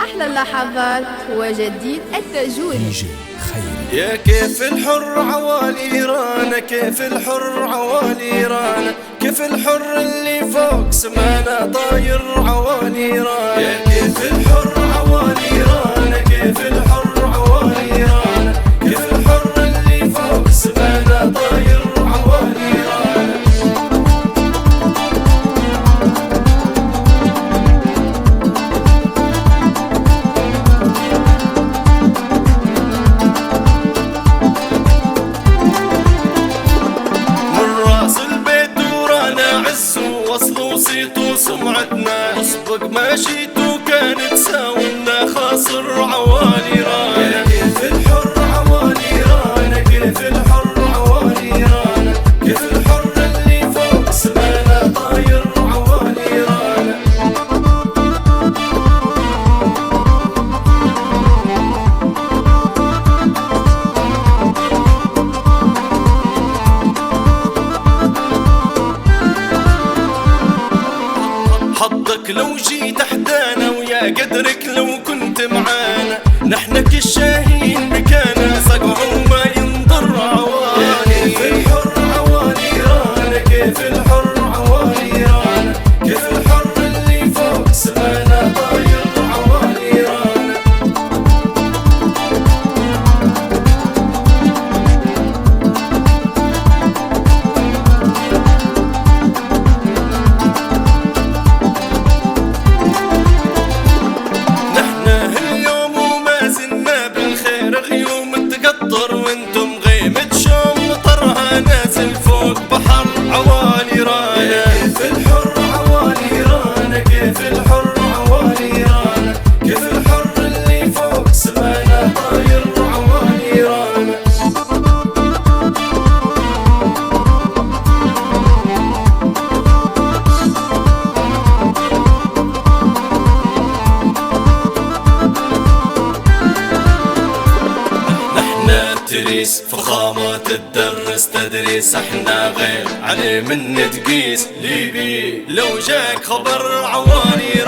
أحلى اللحظات وجديد التجول. يا كيف الحر عوالي ايران، كيف الحر عوالي ايران، كيف الحر اللي فوق سمانا طاير عوالي ايران. يا كيف الحر عوالي ايران، كيف الحر عوالي ايران، كيف الحر اللي فوق سمانا طاير عوالي ايران. وصيتو سمعتنا اسبق ماشيتو كانت ساونا خاصر عوالي رانا. كيف الحر عوالي رانا، كيف الحر عوالي رانا، كيف الحر اللي فوق سمانا طاير عوالي رانا. حظك لو جيت احدانا ويا قدرك لو كنت معانا، نحنك الشاهين مكانا صقع وما ينضر عوالي. كيف الحر عوالي رانا، كيف الحر عوالي رانا، كيف الحر اللي فوق سمانا طاير عوالي رانا. وانتم غيمة شوم مطرها نازل فوق بحر عوالي رانا. كيف الحر عوالي رانا، كيف الحر عوالي رانا، كيف الحر اللي فوق سمانا طاير عوالي رانا. تدريس فخامة تدرس تدريس، احنا غير عليه من تقيس. ليبي لو جاك خبر عوالي